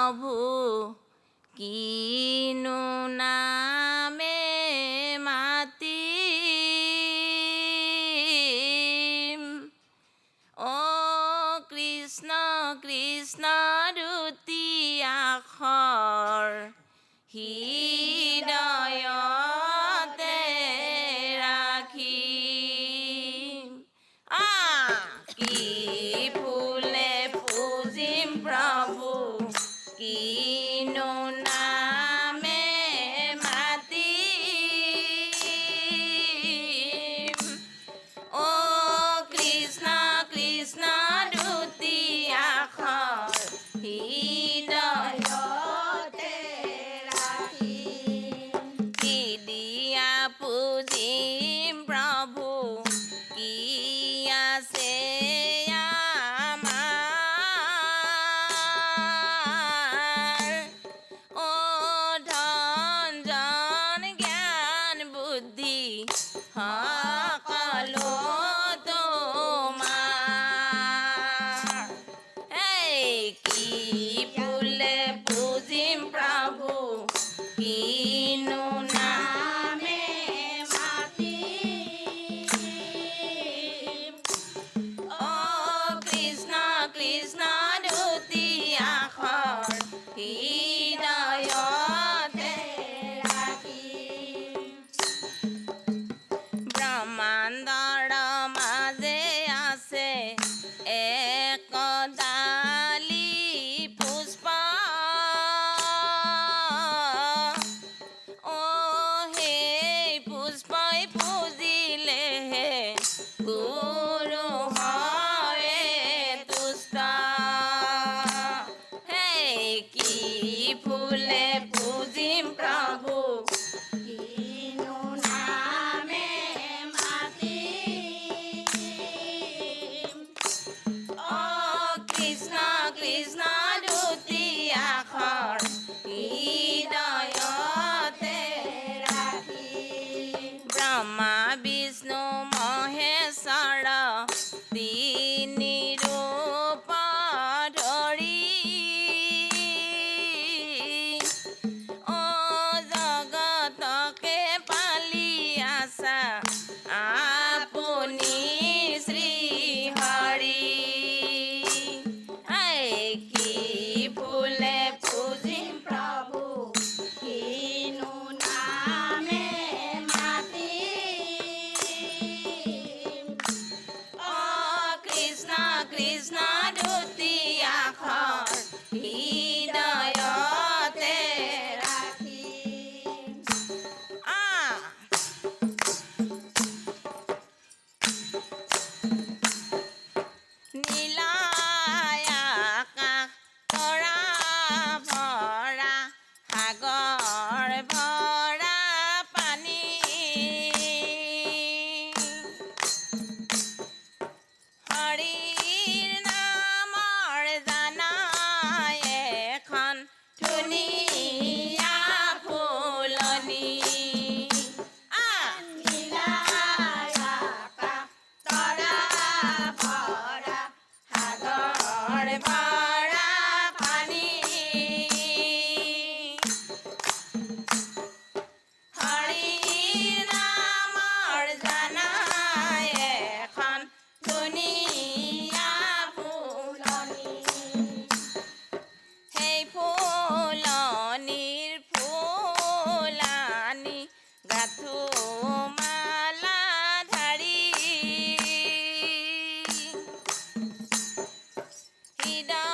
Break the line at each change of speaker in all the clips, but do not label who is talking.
প্ৰভু কিনো নামে মাতিম। কৃষ্ণ কৃষ্ণ দুটি আখৰ হৃদয়তে ৰাখিম। কি ফুলে পূজিম প্ৰভু কিনো নামে মাতিম। কৃষ্ণ কৃষ্ণ দুটি আখৰ হৃদয়তে ৰাখিম। কি দিয়া পূজিম প্ৰভু কি আছে আমাৰ। ধন জন জ্ঞান বুদ্ধি সকলো তোমাৰ। কি ফুলে পূজিম প্ৰভু কিনো নামে মাতিম। কৃষ্ণ কৃষ্ণ দুটি আখৰ হৃদয়তে ৰাখিম। ব্ৰহ্মাণ্ডৰ মাজে আছে একডালি পুষ্প। সেই পুষ্পই পূজিলেহে গুৰু হয় তুষ্ট। কি ফুলে পূজিম প্ৰভু কিনো নামে মাতিম। কৃষ্ণ কৃষ্ণ দুটি আখৰ হৃদয়তে ৰাখিম। ব্ৰহ্মা বিষ্ণু মহেশ্বৰ তিনি ৰূপ ধৰি জগতকে পালি আছা আপুনি শ্ৰী হৰি। কি ফুলে পূজিম প্ৰভু কিনো নামে মাতিম। কৃষ্ণ কৃষ্ণ দুটি আখৰ হৃদয়তে ৰাখিম। নীলা আকাশ তৰা ভৰা সাগৰ ভৰা পানী। হৰিৰ নামৰ জানা এখন ধুনীয়া ফুলনি। নীলা আকাশ তৰা ভৰা সাগৰ ভৰা পানী। হৰিৰ নামৰ জানা এখন ধুনীয়া ফুলনি। সেই ফুলনিৰ ফুলানি গাঁঠো মালা ধাৰি। হৃদয়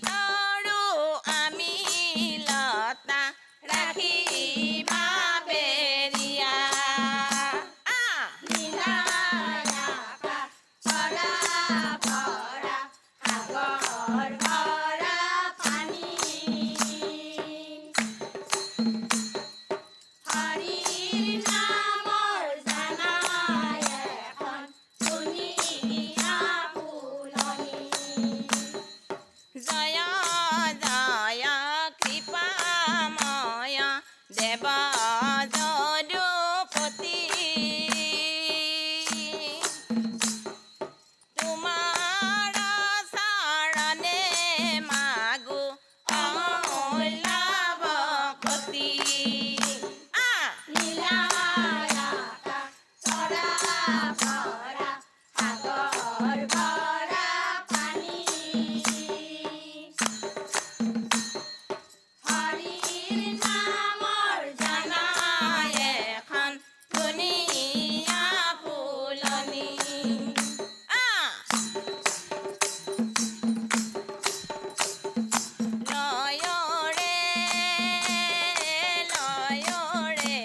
তৰু আমি লতা ৰাখিবা বেৰিয়া জয় জয় কৃপাময় দেৱ যদুপতি তোমাৰ চৰণে মাগো অমূল্য ভকতি এখন ধুনীয়া ফুলনি লয়ৰে লয়ৰে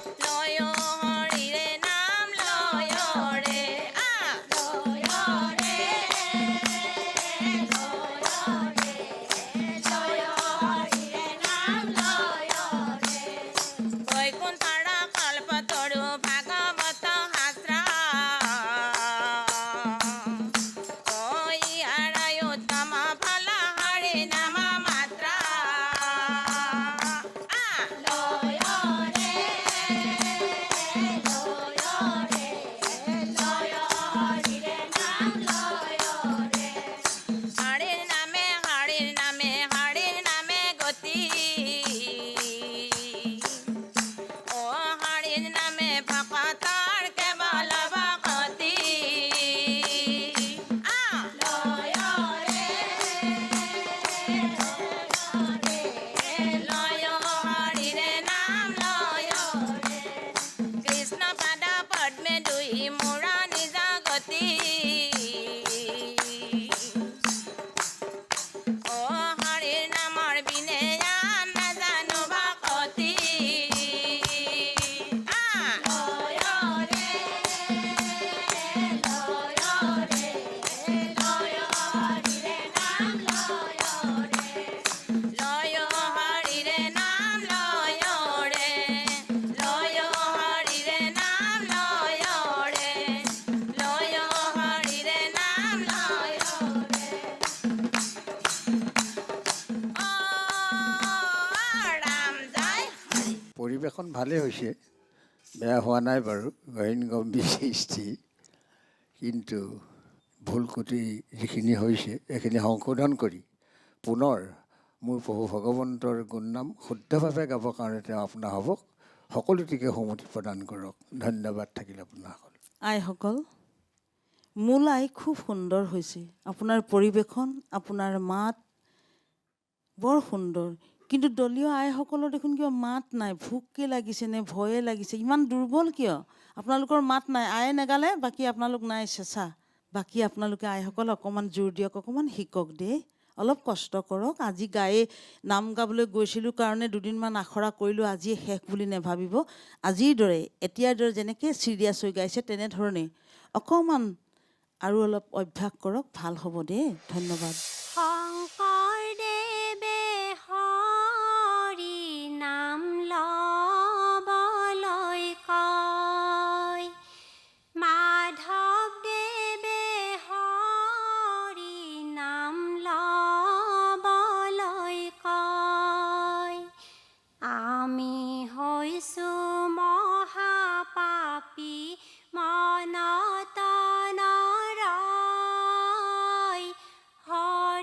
লয় হৰিৰে নাম লয়ৰে বৈকুণ্ঠৰ কল্পতৰু ভাগৱত শাস্ত্ৰ ইয়াৰ উত্তম ফল হৰি নাম মাত্ৰ হৰিৰ নামে হৰিৰ নামে হৰিৰ নামে গতি ও হৰিৰ নামে ভকতৰ কেৱল ভকতি লয় হৰিৰে নাম লয়ৰে কৃষ্ণ পাদ পদ্মে দুই মোৰ নিজ গতি ও হৰিৰ নামৰ বিনে নাজানো ভকতি লয় হৰিৰে নাম লয়ৰে লয় হৰিৰে নাম লয়ৰে লয় হৰিৰে নাম লয়ৰে ও ৰাম জয় হৰি
পৰিৱেশন ভালেই হৈছে, বেয়া হোৱা নাই বাৰু, গহীন গম্ভীৰ সৃষ্টি। কিন্তু ভুল ক্ৰুটি যিখিনি হৈছে এইখিনি সংশোধন কৰি পুনৰ মোৰ প্ৰভু ভগৱন্তৰ গুণনাম শুদ্ধভাৱে গাবৰ কাৰণে তেওঁ আপোনাসৱক সকলোটিকে সন্মতি প্ৰদান কৰক। ধন্যবাদ থাকিল আপোনাসকল।
আইসকল, মূল আই খুব সুন্দৰ হৈছে। আপোনাৰ পৰিৱেশন, আপোনাৰ মাত বৰ সুন্দৰ। কিন্তু দলীয় আইসকলৰ দেখোন কিয় মাত নাই, ভোককে লাগিছে নে ভয়ে লাগিছে, ইমান দুৰ্বল কিয়? আপোনালোকৰ মাত নাই, আয়ে নেগালে, বাকী আপোনালোক নাই চেঁচা। বাকী আপোনালোকে আইসকল অকণমান জোৰ দিয়ক, অকণমান শিকক দেই, অলপ কষ্ট কৰক। আজি গায়ে নাম গাবলৈ গৈছিলোঁ কাৰণে দুদিনমান আখৰা কৰিলোঁ, আজি শেষ বুলি নেভাবিব। আজিৰ দৰে এতিয়াৰ দৰে যেনেকৈ চিৰিয়াছ হৈ গাইছে তেনেধৰণে অকণমান আৰু অলপ অভ্যাস কৰক, ভাল হ'ব দেই। ধন্যবাদ।
শংকৰদেৱে হৰি নাম ল'বলৈ কয়, মাধৱদেৱে হৰি নাম ল'বলৈ কয়। আমি হৈছোঁ মহাপাপী মনত নৰয়, হৰি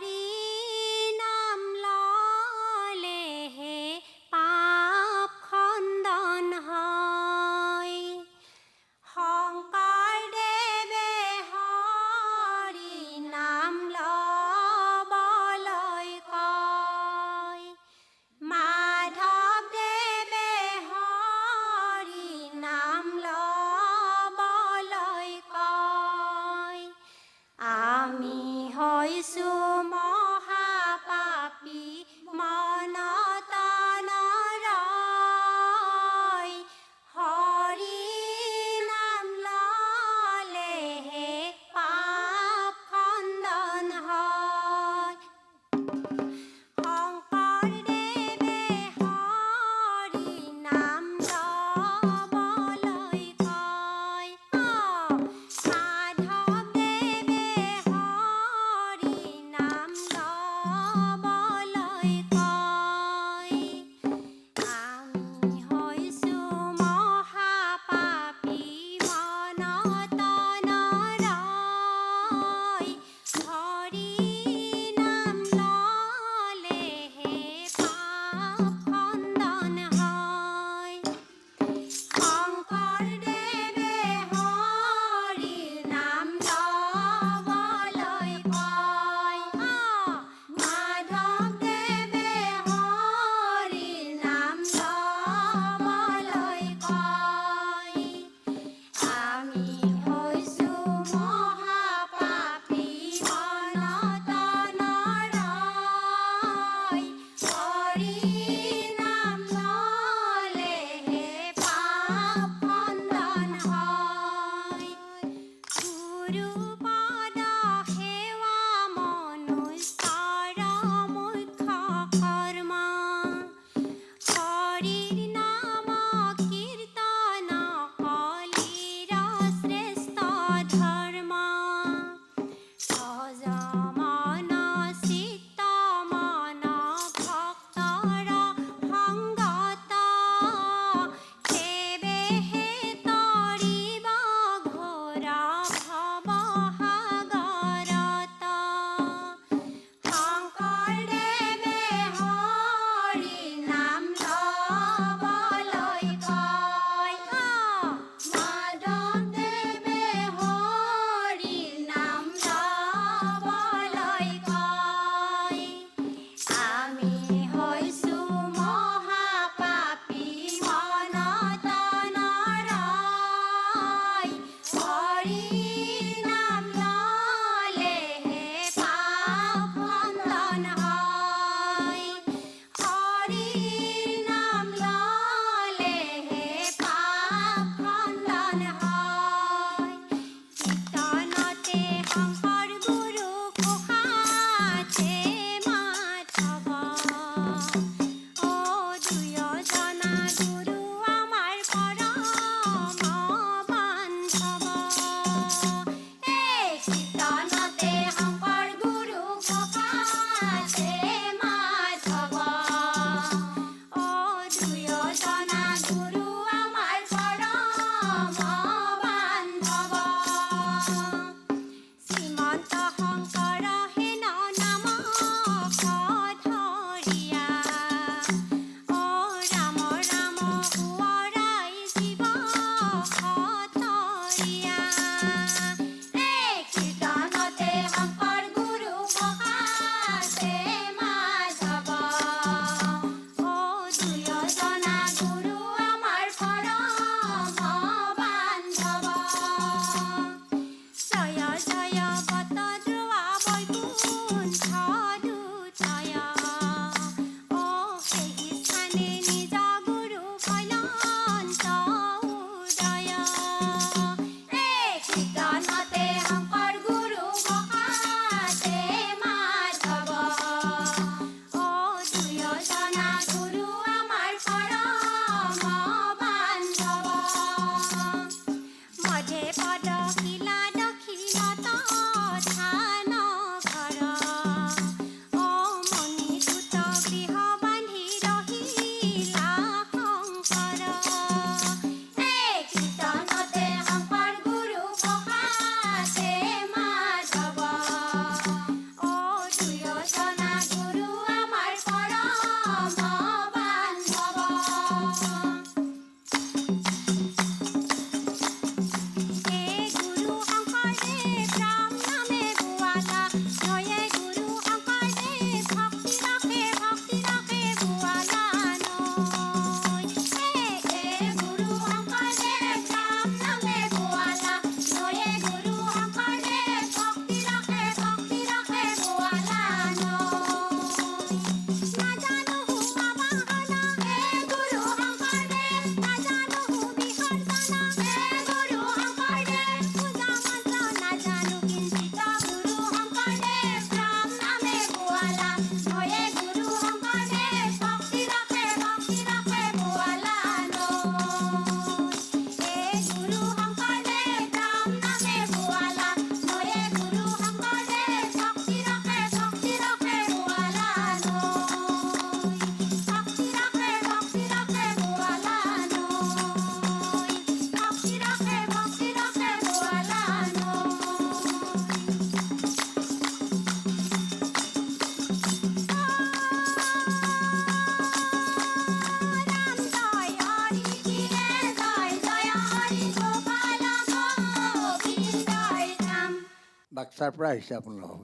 ৰাস্তাৰ পৰা আহিছে আপোনালোক।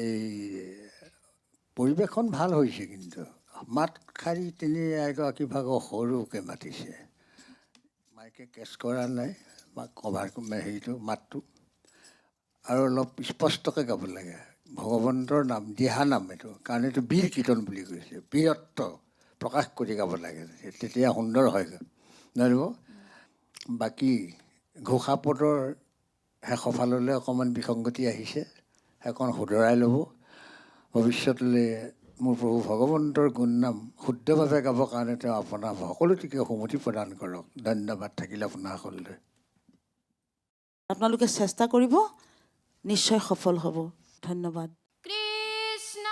এই পৰিৱেশখন ভাল হৈছে, কিন্তু মাত শাৰী তিনি এগৰাকী ভাগৰ সৰুকৈ মাতিছে, মাইকে কেচ কৰা নাই বা কভাৰ হেৰিটো মাতটো, আৰু অলপ স্পষ্টকৈ গাব লাগে। ভগৱন্তৰ নাম, দিহা নাম এইটো, কাৰণ এইটো বীৰ কীৰ্তন বুলি কৈছে, বীৰত্ব প্ৰকাশ কৰি গাব লাগে, তেতিয়া সুন্দৰ হয়গৈ, জানিব। বাকী ঘোষাপদৰ শেষৰফাললৈ অকণমান বিসংগতি আহিছে, সেইকণ শুধৰাই ল'ব। ভৱিষ্যতলৈ মোৰ প্ৰভু ভগৱন্তৰ গুণ নাম শুদ্ধভাৱে গাবৰ কাৰণে তেওঁ আপোনাৰ সকলোটিকে সুমতি প্ৰদান কৰক। ধন্যবাদ থাকিল আপোনাৰ সকলোলৈ।
আপোনালোকে চেষ্টা কৰিব, নিশ্চয় সফল হ'ব। ধন্যবাদ।
কৃষ্ণ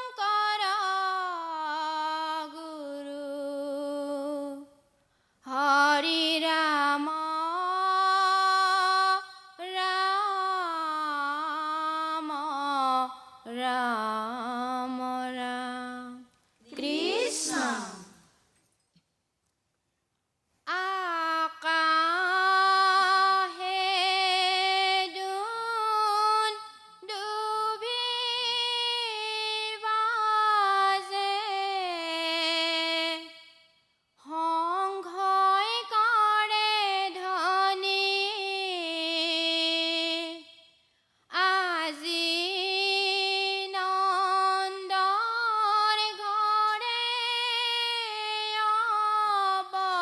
শংকৰ গুৰু হৰি ৰাম ৰাম ৰাম ৰাম কৃষ্ণ আকাশে দুন দুবি বাজে, সংঘই কৰে ধ্বনি, আজি নন্দৰ ঘৰে অৱতাৰ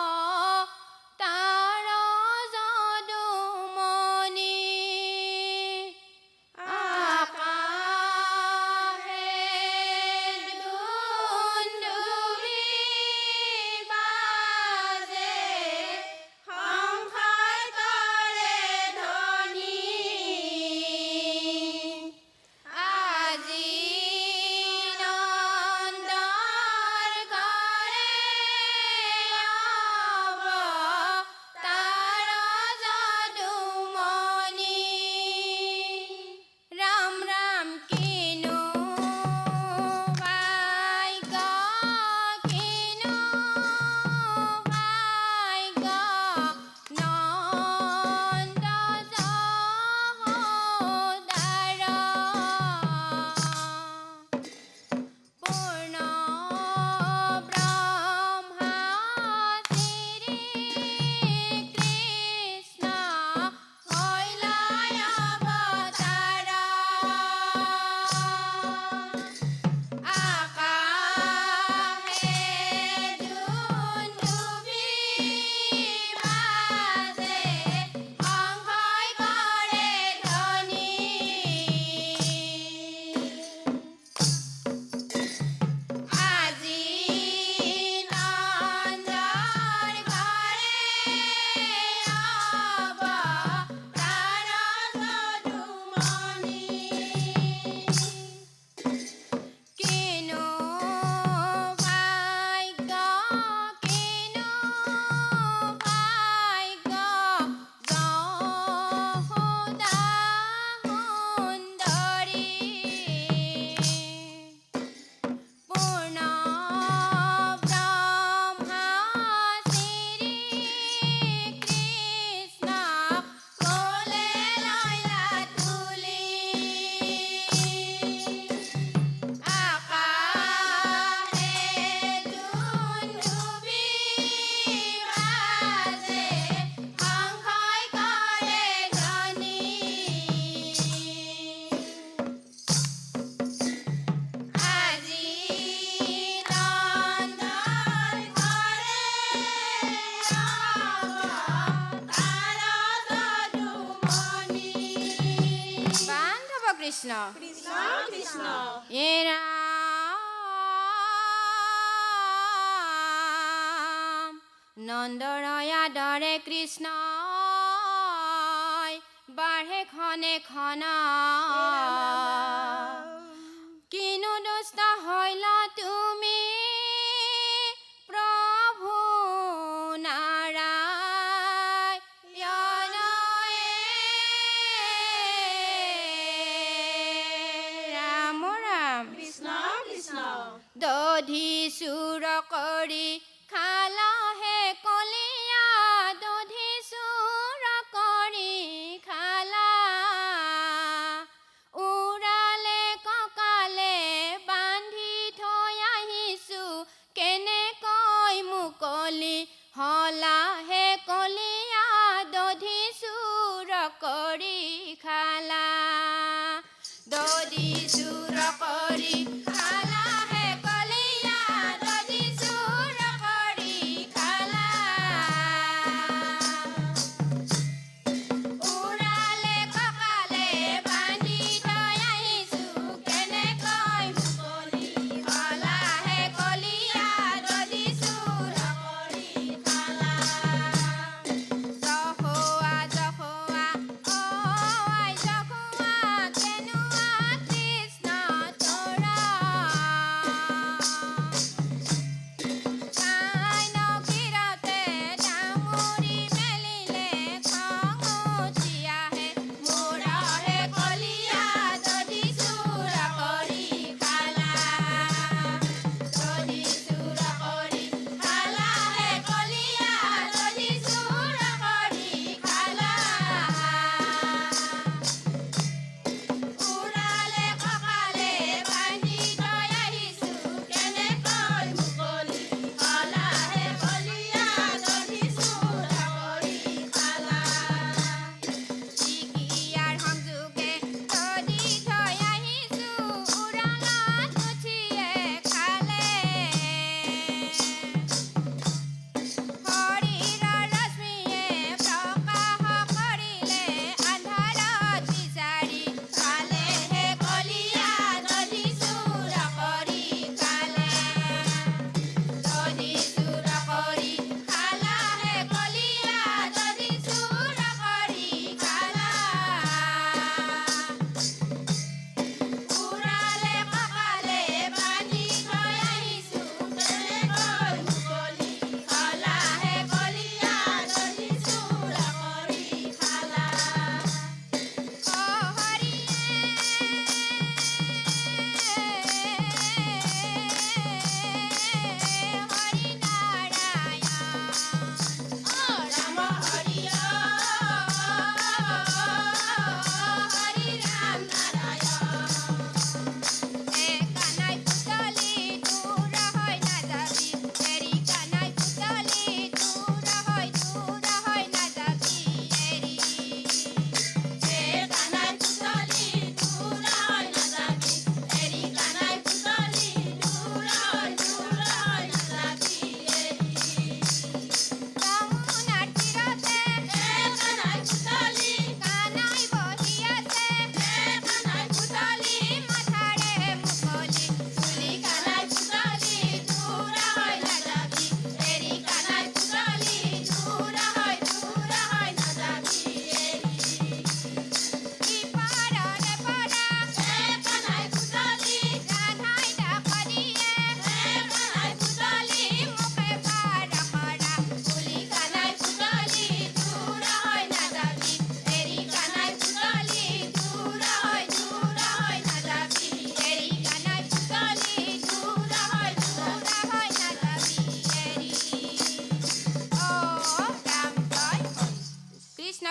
যদুমণি, আকাশে দুন্দুভি বাজে, সংঘই কৰে ধ্বনি, আজি নন্দৰ ঘৰে অৱতাৰ যদুমণি। ৰাম ৰাম কিনো ভাগ্য, কিনো ভাগ্য, নন্দ যশোদাৰ, পূৰ্ণ ব্ৰহ্মা শ্ৰী কৃষ্ণ হৈলাই অৱতাৰ, আকাশে দুন্দুভি বাজে, সংঘই কৰে ধ্বনি, আজি নন্দৰ ঘৰে অৱতাৰ যদুমণি, কিনো ভাগ্য, কিনো ভাগ্য, যশোদা সুন্দৰী, পূৰ্ণ ব্ৰহ্মা শ্ৰী কৃষ্ণ কোলে লৈলা তুলি, আকাশে দুন্দুভি বাজে, সংঘই কৰে ধ্বনি, আজি নন্দৰ ঘৰে অৱতাৰ যদুমণি। বান্ধৱ কৃষ্ণ কৃষ্ণ কৃষ্ণ হে ৰাম, নন্দৰয়া দৰে কৃষ্ণ বাঢ়ে খনে খনা, কিনো দুষ্ট হৈলা তুমি প্ৰভু নাৰায়ণ, ৰাম ৰাম কৃষ্ণ কৃষ্ণ দধি চুৰ কৰি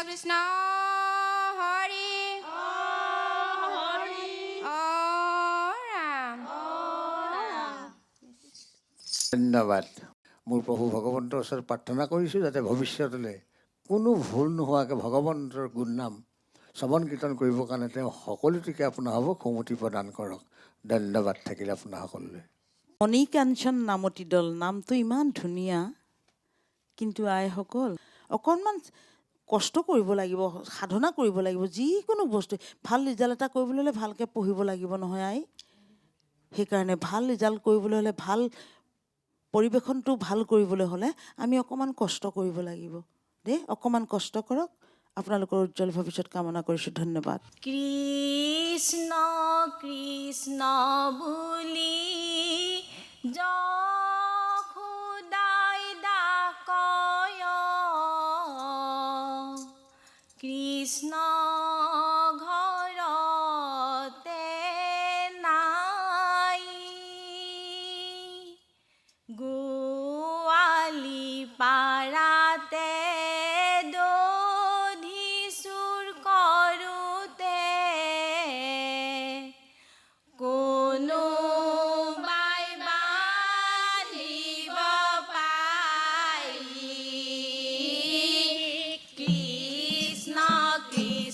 কৃষ্ণ হৰি অ ৰাম
ধন্যবাদ। মোৰ প্ৰভু ভগৱন্তৰ ওচৰত প্ৰাৰ্থনা কৰিছোঁ যাতে ভৱিষ্যতলৈ কোনো ভুল নোহোৱাকৈ ভগৱন্তৰ গুণনাম শ্ৰৱণ কীৰ্তন কৰিবৰ কাৰণে তেওঁ সকলোটিকে আপোনাৰ হ'ব সুমতি প্ৰদান কৰক। ধন্যবাদ থাকিল আপোনাৰ সকলোলৈ।
মণিকাঞ্চন নামতি দল নামটো ইমান ধুনীয়া, কিন্তু আইসকল অকণমান কষ্ট কৰিব লাগিব, সাধনা কৰিব লাগিব। যিকোনো বস্তু ভাল ৰিজাল্ট এটা কৰিবলৈ হ'লে ভালকৈ পঢ়িব লাগিব নহয় আই। সেইকাৰণে ভাল ৰিজাল্ট কৰিবলৈ হ'লে, ভাল পৰিৱেশনটো ভাল কৰিবলৈ হ'লে আমি অকণমান কষ্ট কৰিব লাগিব দেই। অকণমান কষ্ট কৰক। আপোনালোকৰ উজ্জ্বল ভৱিষ্যত কামনা কৰিছোঁ। ধন্যবাদ।
কৃষ্ণ কৃষ্ণ বুলি যশোদাই ডাকয়, কৃষ্ণ ঘৰতে নাই, গোৱালি পাৰাতে দধি চুৰ কৰোঁতে কোনোবাই বান্ধিব পাৰি, কৃষ্ণ কৃষ্ণ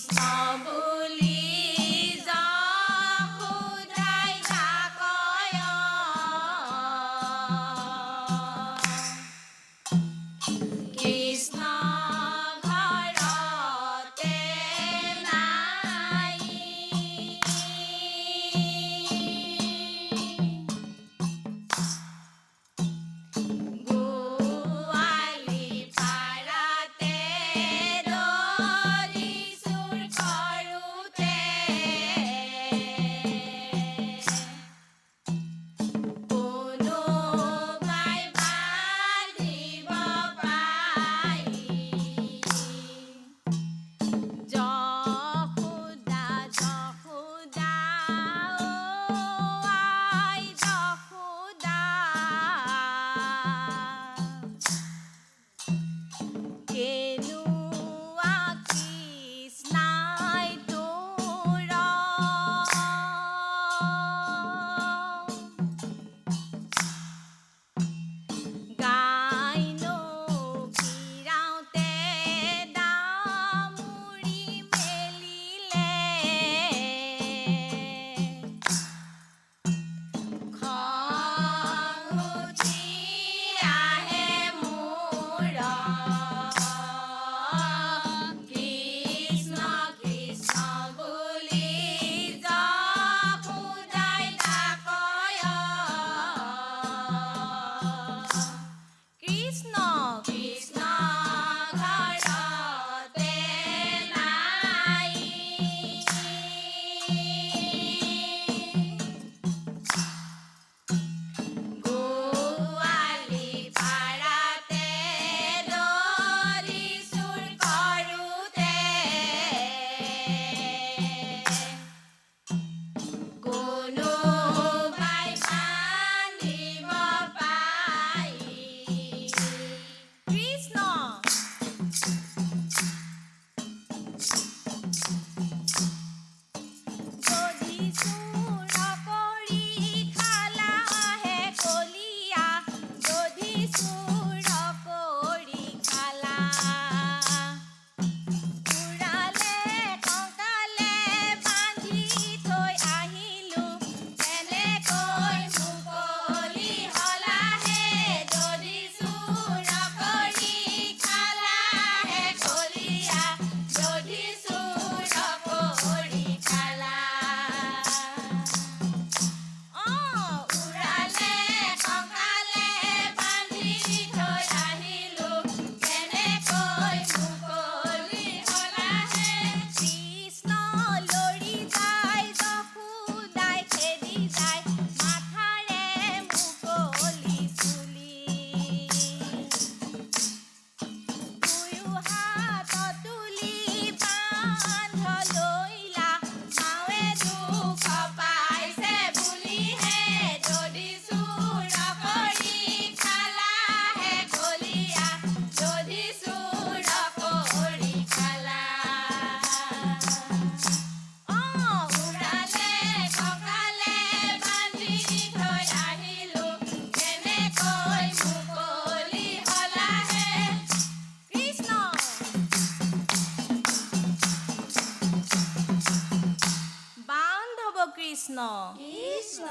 কৃষ্ণ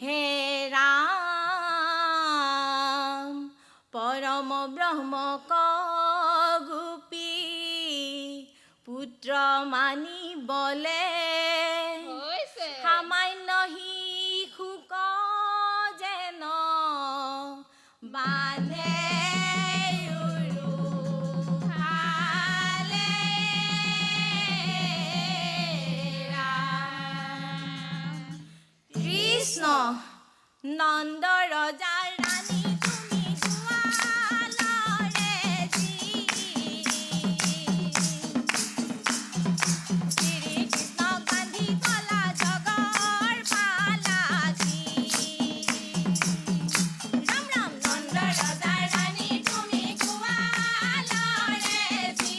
হে ৰাম পৰম ব্ৰহ্ম গোপী পুত্ৰ মানিবলে সামান্য শিশুক যেন বান্ধে উৰুহালে ৰাম। কৃষ্ণ নন্দ ৰজাৰ ৰাণী তুমি গোৱালৰে যি। শ্ৰীকৃষ্ণ গান্ধী কলা জগৰ পালাকি। ৰাম ৰাম নন্দ ৰজাৰ ৰাণী তুমি গোৱালৰে যি।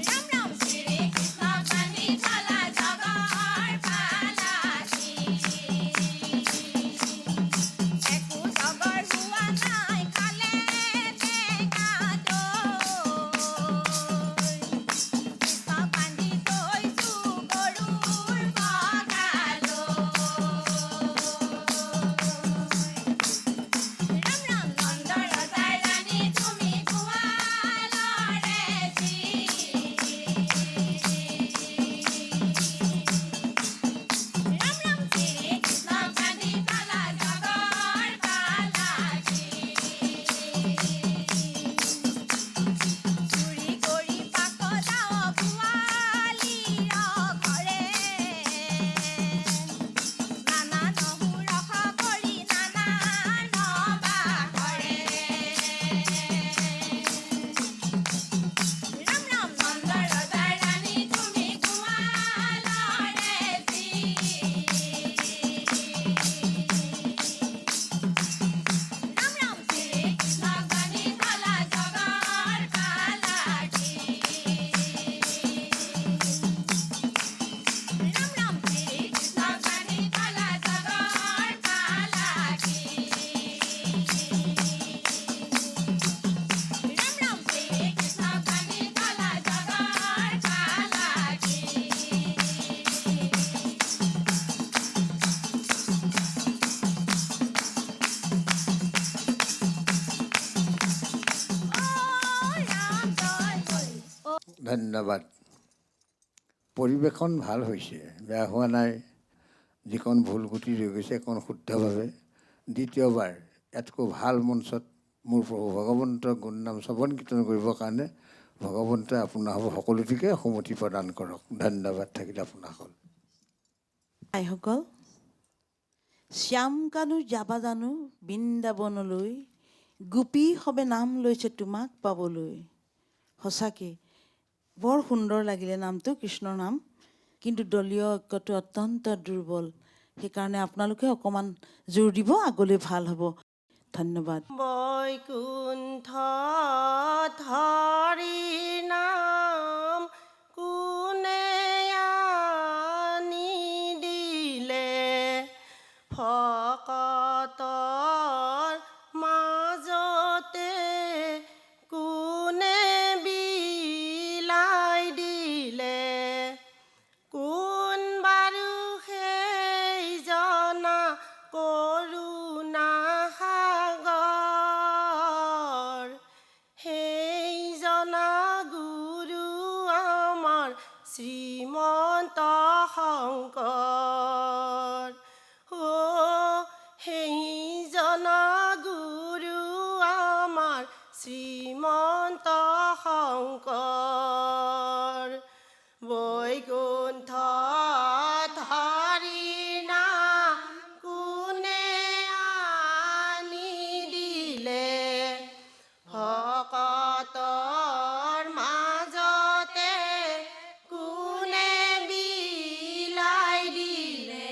ৰাম ৰাম শ্ৰীকৃষ্ণ গান্ধী কলা জগৰ পালাকি। একো জগৰ হোৱা নাই খালে টেঙা দৈ। কৃষ্ণ বান্ধি থৈছোঁ গৰুৰ বগালৈ। ৰাম ৰাম নন্দ ৰজাৰ ৰাণী তুমি গোৱালৰে যি। ৰাম ৰাম শ্ৰীকৃষ্ণ গান্ধী কলা জগৰ পালাকি। চুৰি কৰি পাক যাওঁ গোৱালীৰ ঘৰে। নানা নহু ৰস কৰি নানা নবাঘৰে। ৰাম ৰাম নন্দ ৰজাৰ ৰাণী তুমি গোৱালৰে যি। ৰাম ৰাম শ্ৰীকৃষ্ণ গান্ধী কলা জগৰ পালাকি। ৰাম ৰাম শ্ৰীকৃষ্ণ গান্ধী কলা জগৰ পালাকি। ৰাম ৰাম শ্ৰীকৃষ্ণ গান্ধী কলা জগৰ পালাকি। ৰাম জয় হৰি।
ধন্যবাদ। পৰিৱেশন ভাল হৈছে, বেয়া হোৱা নাই। যিকণ ভুল ক্ৰুটি ৰৈ গৈছে অকণ শুদ্ধভাৱে দ্বিতীয়বাৰ ইয়াতকৈ ভাল মঞ্চত মোৰ প্ৰভু ভগৱন্তৰ গুণনাম শ্ৰৱণ কীৰ্তন কৰিবৰ কাৰণে ভগৱন্তই আপোনাসকল সকলোটিকে সমতি প্ৰদান কৰক। ধন্যবাদ থাকিল আপোনাসকল।
আইসকল, শ্যাম কানু যাবা জানো বৃন্দাবনলৈ, গোপী সবে নাম লৈছে তোমাক পাবলৈ। সঁচাকৈ বৰ সুন্দৰ লাগিলে নামটো, কৃষ্ণৰ নাম। কিন্তু দলীয় ঐক্যটো অত্যন্ত দুৰ্বল, সেইকাৰণে আপোনালোকে অকণমান জোৰ দিব, আগলৈ ভাল হ'ব। ধন্যবাদ।
বৈকুণ্ঠ হৰি নাম কোনে আনি দিলে, ভকতৰ মাজতে কোনে বিলাই দিলে। কোন বাৰু সেইজনা কৰোণা সাগৰ, সেইজনা গুৰু আমাৰ শ্ৰীমন্ত শংকৰ। সেইজনা গুৰু আমাৰ শ্ৰীমন্ত শংকৰ। বৈকুণ্ঠ হৰি নাম কোনে আনি দিলে, ভকতৰ মাজতে কোনে বিলাই দিলে।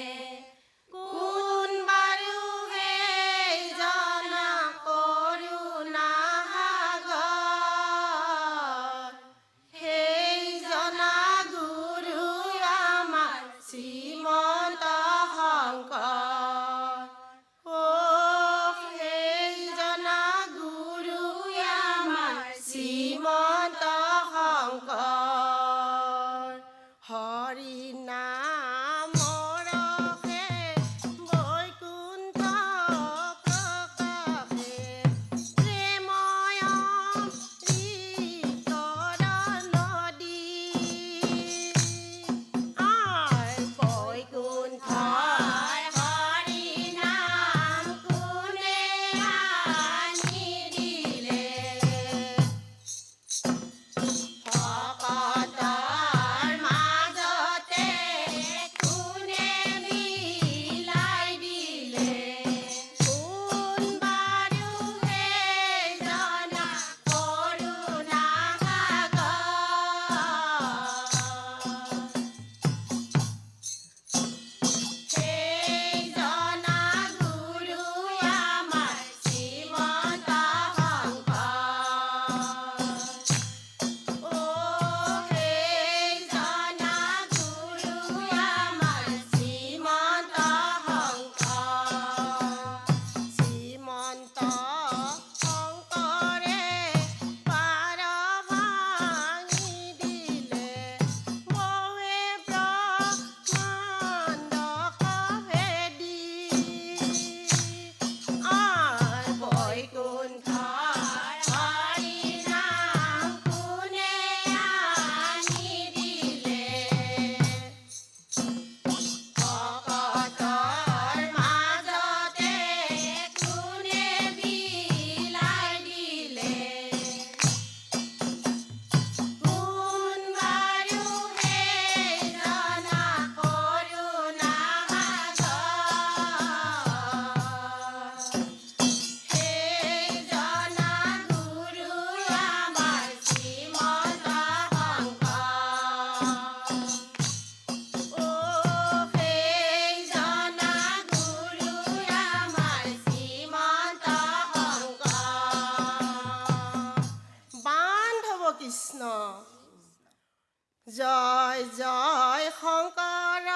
জয় জয় শংকৰ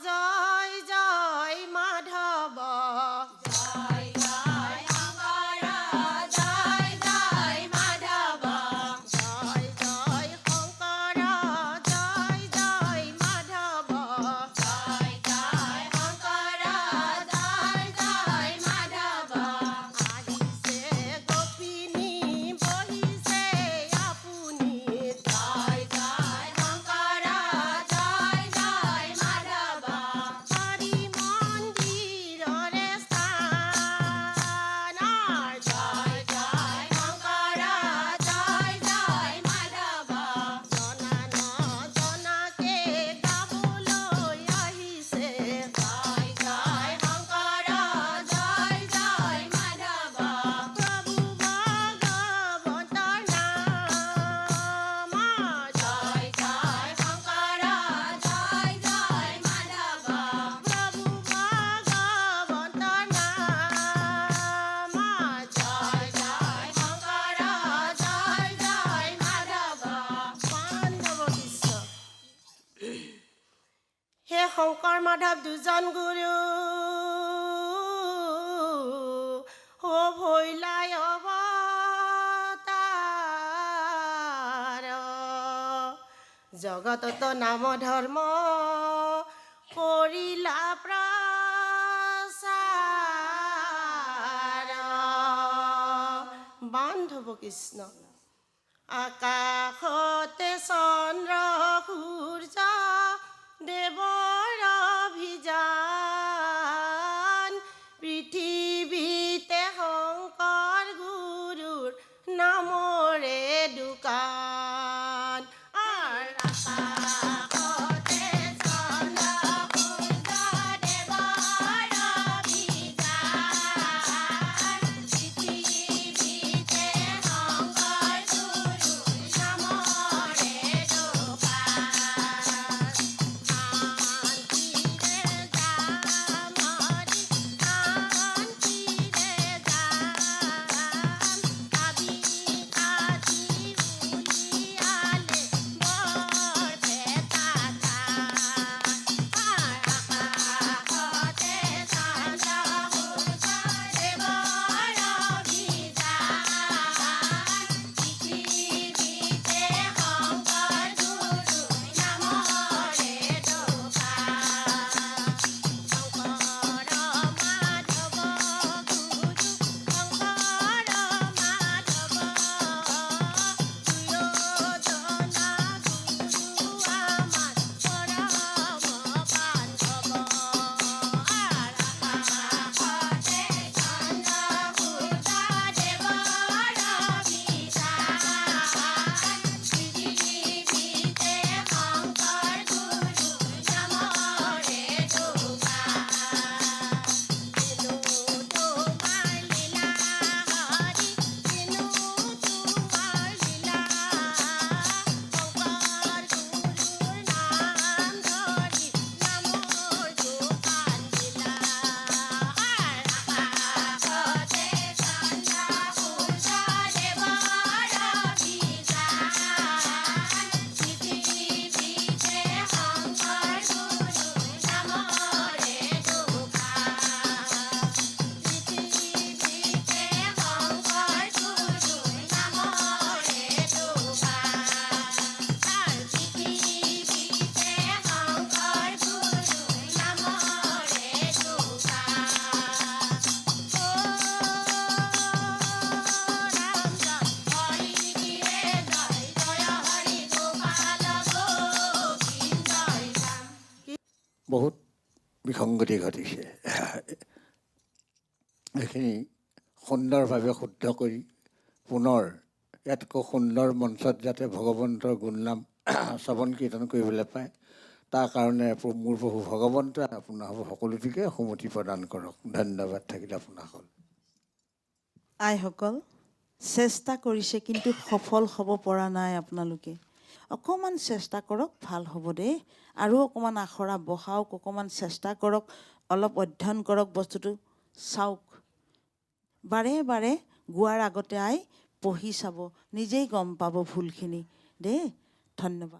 জয় জয় মাধৱ
জয় জয় শংকৰ জয় জয় মাধৱ
জয় জয় শংকৰ জয় জয় মাধৱ
জয় জয় শংকৰ জয় জয় মাধৱ
আহিছে গোপিনী বহিছে আপুনি
জয় জয় শংকৰ জয় জয় মাধৱ
হৰি মন্দিৰৰে স্থান
জয় জয় শংকৰ জয় জয় মাধৱ
জনা নজনাকে গাবলৈ আহিছে
জয় জয় শংকৰ জয় জয় মাধৱ
প্ৰভু ভগৱন্তৰ নাম
জয় জয় শংকৰ জয় জয় মাধৱ
প্ৰভু ভগৱন্তৰ নাম
জয় জয় শংকৰ জয় জয় মাধৱ
পাণ্ডৱ কৃষ্ণ হে শংকৰ মাধৱ দুজন গুৰু ও ভৈলাই অৱতাৰ জগতত নাম ধৰ্ম কৰিলা প্ৰচাৰ বান্ধৱ কৃষ্ণ আকাশতে চন্দ্ৰ সূৰ্য দেৱৰ অভিযান পৃথিৱীতে শংকৰ গুৰুৰ নামৰে দোকান
আকাশতে চন্দ্ৰ সূৰ্য দেৱৰ অভিযান পৃথিৱীতে শংকৰ গুৰুৰ নামৰে দোকান
শান্তিৰে যাম হৰি শান্তিৰে যাম কাবি কাটি উলিয়ালে বৰপেটা
আকাশতে চন্দ্ৰ সূৰ্য দেৱৰ অভিযান পৃথিৱীতে শংকৰ গুৰুৰ নামৰে দোকান
শংকৰ মাধৱ গুৰু শংকৰ মাধৱ দুয়োজনা গুৰু আমাৰ পৰম বান্ধৱ
আকাশতে চন্দ্ৰ সূৰ্য দেৱৰ অভিযান পৃথিৱীতে শংকৰ গুৰুৰ নামৰে দোকান
দিনো তোমাৰ লীলা হৰি দিনো তোমাৰ লীলা শংকৰ গুৰুৰ নাম ধৰি নামৰ দোকান দিলা
আকাশতে চন্দ্ৰ সূৰ্য দেৱৰ অভিযান পৃথিৱীতে শংকৰ গুৰুৰ নামৰে দোকান পৃথিৱীতে শংকৰ গুৰুৰ নামৰে দোকান পৃথিৱীতে শংকৰ গুৰুৰ নামৰে
বহুত বিসংগতি ঘটিছে এইখিনি সুন্দৰভাৱে শুদ্ধ কৰি পুনৰ ইয়াতকৈ সুন্দৰ মঞ্চত যাতে ভগৱন্তৰ গুণনাম শ্ৰৱণ কীৰ্তন কৰিবলৈ পায় তাৰ কাৰণে মোৰ প্ৰভু ভগৱন্তই আপোনাৰ সকলোটিকে সুমতি প্ৰদান কৰক ধন্যবাদ থাকিল আপোনাসকল
আইসকল চেষ্টা কৰিছে কিন্তু সফল হ'ব পৰা নাই আপোনালোকে অকণমান চেষ্টা কৰক ভাল হ'ব দেই আৰু অকণমান আখৰা বহাওক অকণমান চেষ্টা কৰক অলপ অধ্যয়ন কৰক বস্তুটো চাওক বাৰে বাৰে গোৱাৰ আগতে পঢ়ি চাব নিজেই গম পাব ভুলখিনি দেই ধন্যবাদ